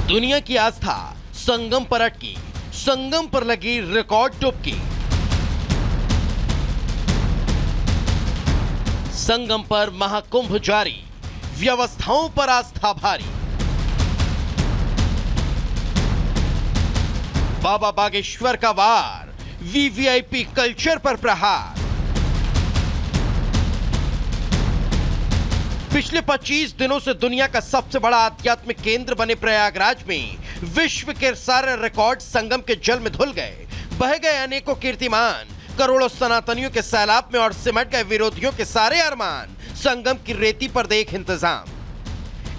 दुनिया की आस्था संगम पर अटकी, संगम पर लगी रिकॉर्ड डुबकी। संगम पर महाकुंभ जारी, व्यवस्थाओं पर आस्था भारी। बाबा बागेश्वर का वार, वीवीआईपी कल्चर पर प्रहार। पिछले 25 दिनों से दुनिया का सबसे बड़ा आध्यात्मिक केंद्र बने प्रयागराज में विश्व के सारे रिकॉर्ड संगम के जल में धुल गए। बह गए अनेकों कीर्तिमान, करोड़ों सनातनियों के सैलाब में और सिमट गए विरोधियों के सारे अरमान। संगम की रेती पर देख इंतजाम,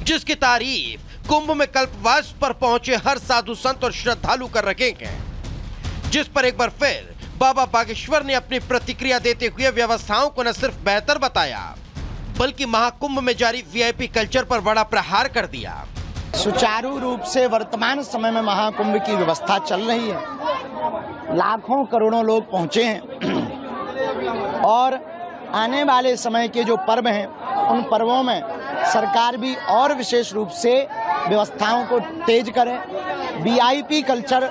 जिसकी तारीफ कुंभ में कल्पवास पर पहुंचे हर साधु संत और श्रद्धालु कर रखेंगे, जिस पर एक बार फिर बाबा बागेश्वर ने अपनी प्रतिक्रिया देते हुए व्यवस्थाओं को न सिर्फ बेहतर बताया बल्कि महाकुंभ में जारी वीआईपी कल्चर पर बड़ा प्रहार कर दिया। सुचारू रूप से वर्तमान समय में महाकुंभ की व्यवस्था चल रही है। लाखों करोड़ों लोग पहुंचे हैं और आने वाले समय के जो पर्व हैं उन पर्वों में सरकार भी और विशेष रूप से व्यवस्थाओं को तेज करे, वीआईपी कल्चर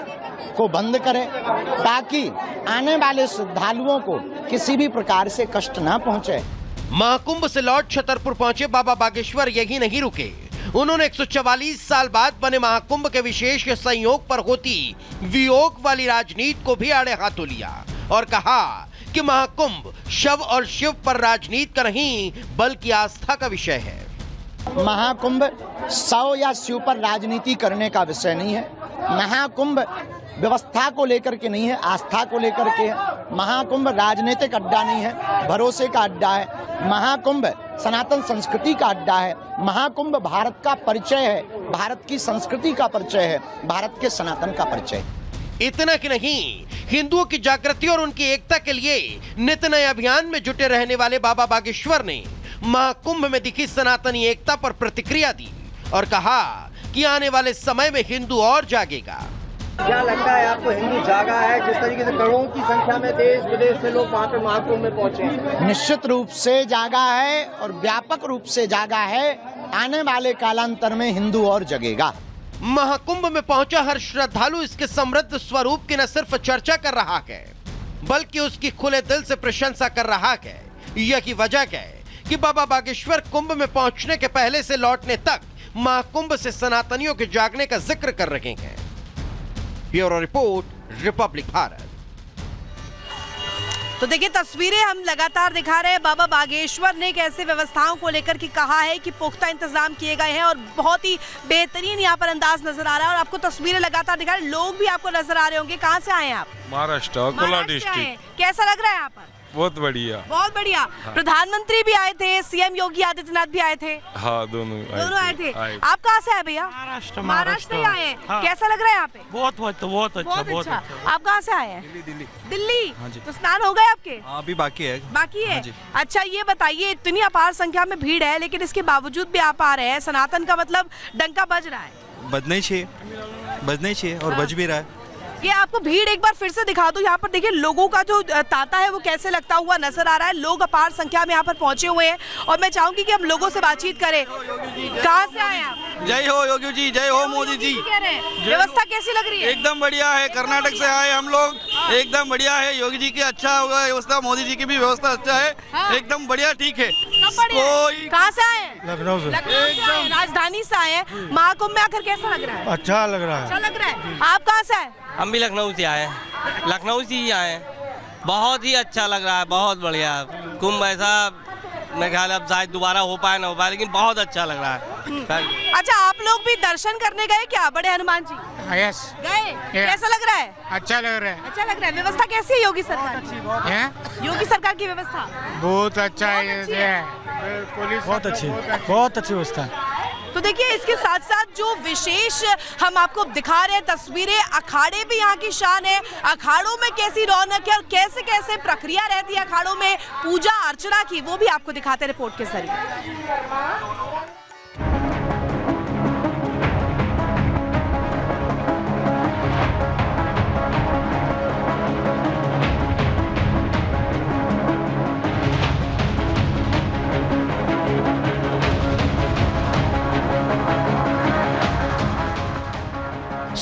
को बंद करे, ताकि आने वाले श्रद्धालुओं को किसी भी प्रकार से कष्ट न पहुंचे। महाकुंभ से लौट छतरपुर पहुंचे बाबा बागेश्वर यही नहीं रुके। उन्होंने 144 साल बाद बने महाकुंभ के विशेष संयोग पर होती वियोग वाली राजनीति को भी आड़े हाथों लिया और कहा कि महाकुंभ शव और शिव पर राजनीति का नहीं बल्कि आस्था का विषय है। महाकुंभ शव या शिव पर राजनीति करने का विषय नहीं है। महाकुंभ व्यवस्था को लेकर के नहीं है, आस्था को लेकर के है। महाकुंभ राजनीतिक अड्डा नहीं है, भरोसे का अड्डा है। महाकुंभ सनातन संस्कृति का अड्डा है। महाकुंभ भारत का परिचय है, भारत की संस्कृति का परिचय है, भारत के सनातन का परिचय। इतना कि नहीं, हिंदुओं की जागृति और उनकी एकता के लिए नित नए अभियान में जुटे रहने वाले बाबा बागेश्वर ने महाकुंभ में दिखी सनातनी एकता पर प्रतिक्रिया दी और कहा कि आने वाले समय में हिंदू और जागेगा। क्या लगता है आपको, हिंदू जागा है? जिस तरीके से करोड़ों की संख्या में देश विदेश से लोग वहाँ पे महाकुंभ में पहुंचे हैं। निश्चित रूप से जागा है और व्यापक रूप से जागा है। आने वाले कालांतर में हिंदू और जगेगा। महाकुंभ में पहुंचा हर श्रद्धालु इसके समृद्ध स्वरूप की न सिर्फ चर्चा कर रहा है बल्कि उसकी खुले दिल से प्रशंसा कर रहा है। यही वजह है कि बाबा बागेश्वर कुंभ में पहुंचने के पहले से लौटने तक महाकुंभ से सनातनियों के जागने का जिक्र कर रहे हैं। Bureau report, Republic Bharat. तो देखिए, तस्वीरें हम लगातार दिखा रहे हैं। बाबा बागेश्वर ने कैसे व्यवस्थाओं को लेकर के कहा है कि पुख्ता इंतजाम किए गए हैं और बहुत ही बेहतरीन यहाँ पर अंदाज नजर आ रहा है। और आपको तस्वीरें लगातार दिखा रहे हैं, लोग भी आपको नजर आ रहे होंगे। कहाँ से आए हैं आप? महाराष्ट्र, अकोला डिस्ट्रिक्ट। कैसा लग रहा है यहाँ पर? बहुत बढ़िया, बहुत बढ़िया। हाँ। प्रधानमंत्री भी आए थे, सीएम योगी आदित्यनाथ भी आए थे। हाँ, दोनों आए थे। आप कहाँ से आए भैया? महाराष्ट्र से आए हैं। हाँ। कैसा लग रहा है यहाँ पे? बहुत अच्छा। आप कहाँ से आए हैं? दिल्ली। हाँ जी। तो स्नान हो गए आपके? अभी बाकी है। हाँ, अच्छा, ये बताइए, इतनी अपार संख्या में भीड़ है लेकिन इसके बावजूद भी आप आ रहे हैं। सनातन का मतलब डंका बज रहा है। बजने चाहिए और बज भी रहा है। ये आपको भीड़ एक बार फिर से दिखा दूं। यहाँ पर देखिए, लोगों का जो तांता है वो कैसे लगता हुआ नजर आ रहा है। लोग अपार संख्या में यहाँ पर पहुंचे हुए हैं और मैं चाहूंगी कि हम लोगों से बातचीत करें। कहाँ से आए आप? जय हो योगी जी, जय हो मोदी जी। व्यवस्था कैसी लग रही है? एकदम बढ़िया है। कर्नाटक से आए हम लोग, एकदम बढ़िया है। योगी जी की अच्छा होगा व्यवस्था, मोदी जी की भी व्यवस्था अच्छा है। एकदम बढ़िया, ठीक है। कहाँ से आए? लखनऊ से। राजधानी से आए हैं। महाकुंभ में आकर कैसा लग रहा है? अच्छा लग रहा है। आप कहाँ से आए? हम भी लखनऊ से आए हैं। लखनऊ से ही आए हैं। बहुत ही अच्छा लग रहा है, बहुत बढ़िया। कुंभ ऐसा मेरे ख्याल अब शायद दोबारा हो पाए ना हो पाए, लेकिन बहुत अच्छा लग रहा है। अच्छा, आप लोग भी दर्शन करने गए क्या बड़े हनुमान जी? यस, गए। कैसा लग रहा है? अच्छा लग रहा है। अच्छा लग रहा है। व्यवस्था कैसी है योगी सरकार की? योगी सरकार की व्यवस्था बहुत अच्छा है। पुलिस बहुत अच्छी व्यवस्था है। तो देखिए, इसके साथ साथ जो विशेष हम आपको दिखा रहे हैं तस्वीरें, अखाड़े भी यहाँ की शान है। अखाड़ों में कैसी रौनक है और कैसे कैसे प्रक्रिया रहती है अखाड़ों में पूजा अर्चना की, वो भी आपको दिखाते हैं रिपोर्ट के जरिए।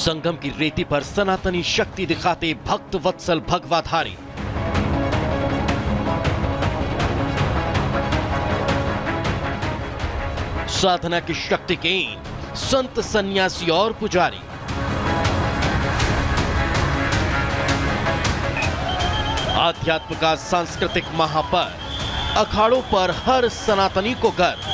संगम की रेती पर सनातनी शक्ति दिखाते भक्त वत्सल भगवाधारी। साधना की शक्ति के संत सन्यासी और पुजारी। आध्यात्म का सांस्कृतिक महापर्व, अखाड़ों पर हर सनातनी को गर्व।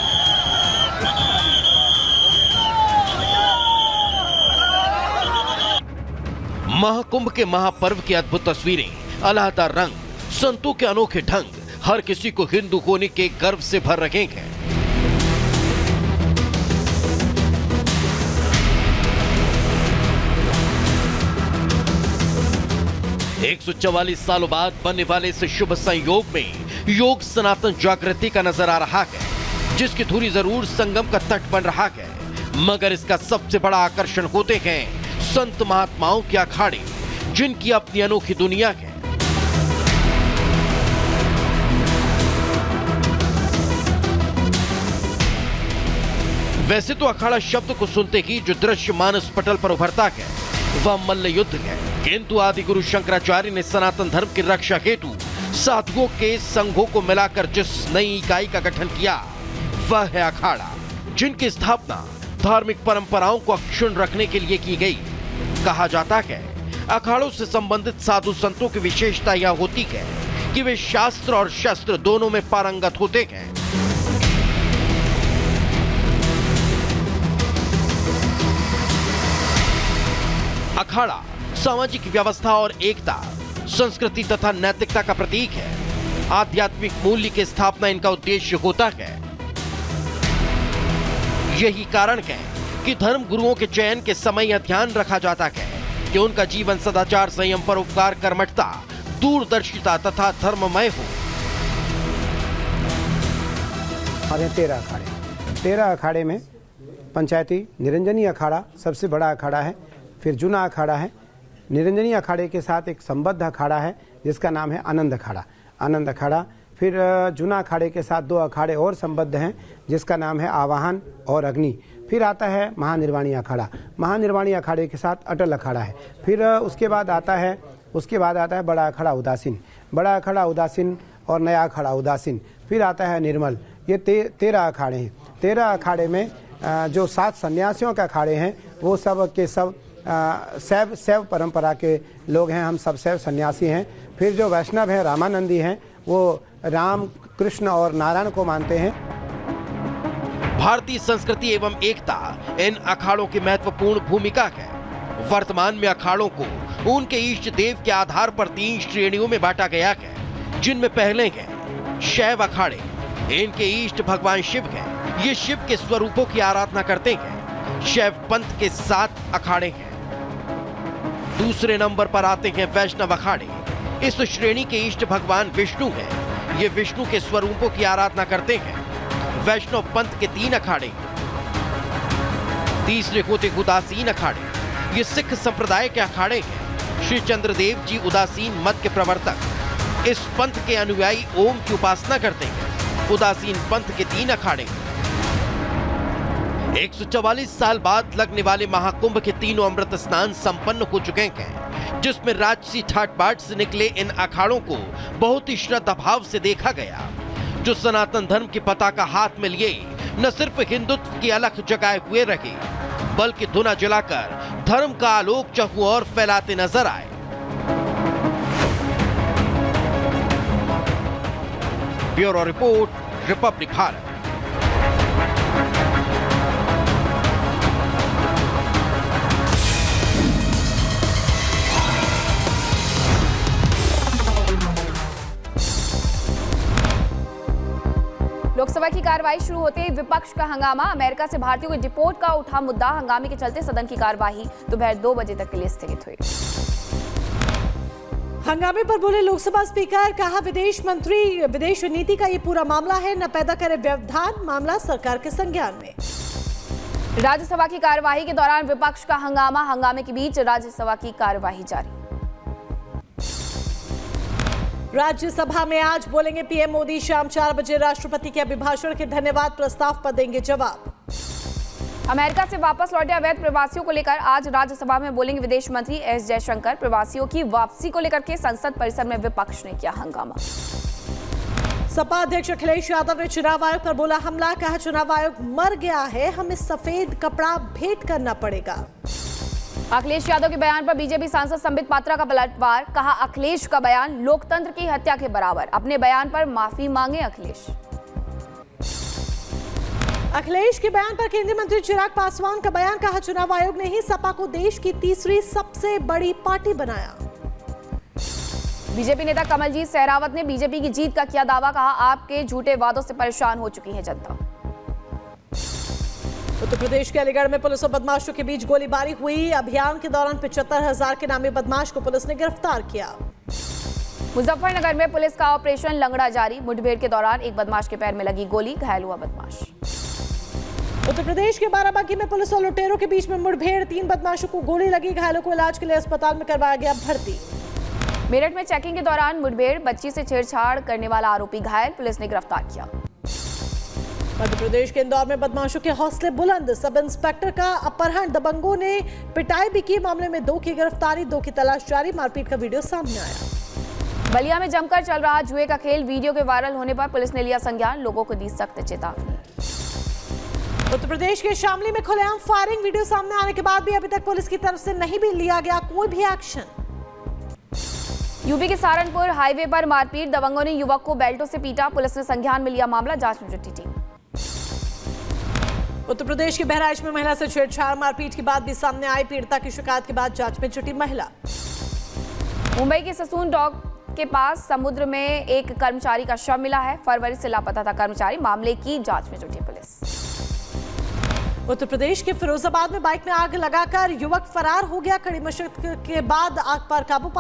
महाकुंभ के महापर्व की अद्भुत तस्वीरें, अलहदा रंग, संतों के अनोखे ढंग हर किसी को हिंदू होने के गर्व से भर रहे हैं। 144 सालों बाद बनने वाले इस शुभ संयोग में योग सनातन जागृति का नजर आ रहा है, जिसकी धुरी जरूर संगम का तट बन रहा है, मगर इसका सबसे बड़ा आकर्षण होते हैं संत महात्माओं के अखाड़े, जिनकी अपनी अनोखी दुनिया है। वैसे तो अखाड़ा शब्द को सुनते ही जो दृश्य मानस पटल पर उभरता है वह मल्ल युद्ध है, किंतु आदि गुरु शंकराचार्य ने सनातन धर्म की रक्षा हेतु साधुओं के संघों को मिलाकर जिस नई इकाई का गठन किया वह है अखाड़ा, जिनकी स्थापना धार्मिक परंपराओं को अक्षुण्ण रखने के लिए की गई। कहा जाता है अखाड़ों से संबंधित साधु संतों की विशेषता यह होती है कि वे शास्त्र और शस्त्र दोनों में पारंगत होते हैं। अखाड़ा सामाजिक व्यवस्था और एकता, संस्कृति तथा नैतिकता का प्रतीक है। आध्यात्मिक मूल्य की स्थापना इनका उद्देश्य होता है। यही कारण है कि धर्म गुरुओं के चयन के समय यह ध्यान रखा जाता है कि उनका जीवन सदाचार, संयम, परोपकार, कर्मठता, दूरदर्शिता तथा धर्ममय हो। हमारे 13 अखाड़े में पंचायती निरंजनी अखाड़ा सबसे बड़ा अखाड़ा है, फिर जूना अखाड़ा है। निरंजनी अखाड़े के साथ एक संबद्ध अखाड़ा है जिसका नाम है आनंद अखाड़ा। फिर जूना अखाड़े के साथ 2 अखाड़े और संबद्ध हैं जिसका नाम है आवाहन और अग्नि। फिर आता है महानिर्वाणी अखाड़े के साथ अटल अखाड़ा है। फिर उसके बाद आता है बड़ा अखाड़ा उदासीन और नया अखाड़ा उदासीन। फिर आता है निर्मल। ये 13 अखाड़े हैं। 13 अखाड़े में जो 7 सन्यासियों के अखाड़े हैं वो सब के सब शैव परंपरा के लोग हैं। हम सब शैव सन्यासी हैं। फिर जो वैष्णव हैं, रामानंदी हैं, वो राम, कृष्ण और नारायण को मानते हैं। भारतीय संस्कृति एवं एकता इन अखाड़ों की महत्वपूर्ण भूमिका है। वर्तमान में अखाड़ों को उनके इष्ट देव के आधार पर 3 श्रेणियों में बांटा गया है, जिनमें पहले हैं शैव अखाड़े। इनके इष्ट भगवान शिव हैं। ये शिव के स्वरूपों की आराधना करते हैं। शैव पंथ के 7 अखाड़े हैं। दूसरे नंबर पर आते हैं वैष्णव अखाड़े। इस श्रेणी के इष्ट भगवान विष्णु हैं। ये विष्णु के स्वरूपों की आराधना करते हैं। वैष्णव पंथ के 3 अखाड़े। तीसरे होते उदासीन अखाड़े। ये सिख संप्रदाय के अखाड़े हैं। श्री चंद्रदेव जी उदासीन मत के प्रवर्तक इस पंथ के अनुयायी ओम की उपासना करते हैं। उदासीन पंथ के 3 अखाड़े। 144 साल बाद लगने वाले महाकुंभ के 3 अमृत स्नान संपन्न हो चुके हैं, जिसमें राजसी ठाट बाट से निकले इन अखाड़ों को बहुत ही श्रद्धा भाव से देखा गया, जो सनातन धर्म की पताका हाथ में लिए न सिर्फ हिंदुत्व की अलख जगाए हुए रहे, बल्कि धुना जलाकर धर्म का आलोक चहुं ओर फैलाते नजर आए। Bureau report, Republic Bharat. Lok Sabha की कार्रवाई शुरू होते ही विपक्ष का हंगामा। अमेरिका से भारतीयों की डिपोर्ट का उठा मुद्दा। हंगामे के चलते सदन की कार्यवाही दोपहर 2 बजे तक के लिए स्थगित हुई। हंगामे पर बोले लोकसभा स्पीकर, कहा विदेश मंत्री विदेश नीति का ये पूरा मामला है, न पैदा करे व्यवधान, मामला सरकार के संज्ञान में। राज्यसभा की कार्यवाही के दौरान विपक्ष का हंगामा। हंगामे के बीच राज्यसभा की कार्यवाही जारी। राज्यसभा में आज बोलेंगे पीएम मोदी। शाम 4 बजे राष्ट्रपति के अभिभाषण के धन्यवाद प्रस्ताव पर देंगे जवाब। अमेरिका से वापस लौटे अवैध प्रवासियों को लेकर आज राज्यसभा में बोलेंगे विदेश मंत्री एस जयशंकर। प्रवासियों की वापसी को लेकर के संसद परिसर में विपक्ष ने किया हंगामा। सपा अध्यक्ष अखिलेश यादव ने चुनाव आयोग पर बोला हमला, कहा चुनाव आयोग मर गया है, हमें सफेद कपड़ा भेंट करना पड़ेगा। अखिलेश यादव के बयान पर बीजेपी सांसद संबित पात्रा का पलटवार, कहा अखिलेश का बयान लोकतंत्र की हत्या के बराबर, अपने बयान पर माफी मांगे अखिलेश। अखिलेश के बयान पर केंद्रीय मंत्री चिराग पासवान का बयान, कहा चुनाव आयोग ने ही सपा को देश की तीसरी सबसे बड़ी पार्टी बनाया। बीजेपी नेता कमलजीत सहरावत ने बीजेपी की जीत का किया दावा, कहा आपके झूठे वादों से परेशान हो चुकी है जनता। उत्तर प्रदेश के अलीगढ़ में पुलिस और बदमाशों के बीच गोलीबारी हुई। अभियान के दौरान 75,000 के नामी बदमाश को पुलिस ने गिरफ्तार किया। मुजफ्फरनगर में पुलिस का ऑपरेशन लंगड़ा जारी। मुठभेड़ के दौरान एक बदमाश के पैर में लगी गोली, घायल हुआ बदमाश। उत्तर प्रदेश के बाराबंकी में पुलिस और लुटेरों के बीच में मुठभेड़, 3 बदमाशों को गोली लगी, घायलों को इलाज के लिए अस्पताल में करवाया गया भर्ती। मेरठ में चेकिंग के दौरान मुठभेड़, बच्ची से छेड़छाड़ करने वाला आरोपी घायल, पुलिस ने गिरफ्तार किया। मध्य प्रदेश के इंदौर में बदमाशों के हौसले बुलंद, सब इंस्पेक्टर का अपहरण, दबंगों ने पिटाई भी की। मामले में 2 की गिरफ्तारी, 2 की तलाश जारी। मारपीट का वीडियो सामने आया। बलिया में जमकर चल रहा जुए का खेल, वीडियो के वायरल होने पर पुलिस ने लिया संज्ञान, लोगों को दी सख्त चेतावनी। उत्तर प्रदेश के शामली में खुलेआम फायरिंग, वीडियो सामने आने के बाद भी अभी तक पुलिस की तरफ से नहीं भी लिया गया कोई भी एक्शन। यूपी के सहारनपुर हाईवे पर मारपीट, दबंगों ने युवक को बेल्टों से पीटा, पुलिस ने संज्ञान में लिया मामला, जांच में जुटी टीम। उत्तर प्रदेश के बहराइच में महिला से छेड़छाड़, मारपीट की बात भी सामने आई। पीड़िता की शिकायत के बाद जांच में जुटी महिला। मुंबई के ससून डॉक के पास समुद्र में एक कर्मचारी का शव मिला है। फरवरी से लापता था कर्मचारी, मामले की जांच में जुटी पुलिस। उत्तर प्रदेश के फिरोजाबाद में बाइक में आग लगाकर युवक फरार हो गया। कड़ी मशक्कत के बाद आग पर काबू पाया।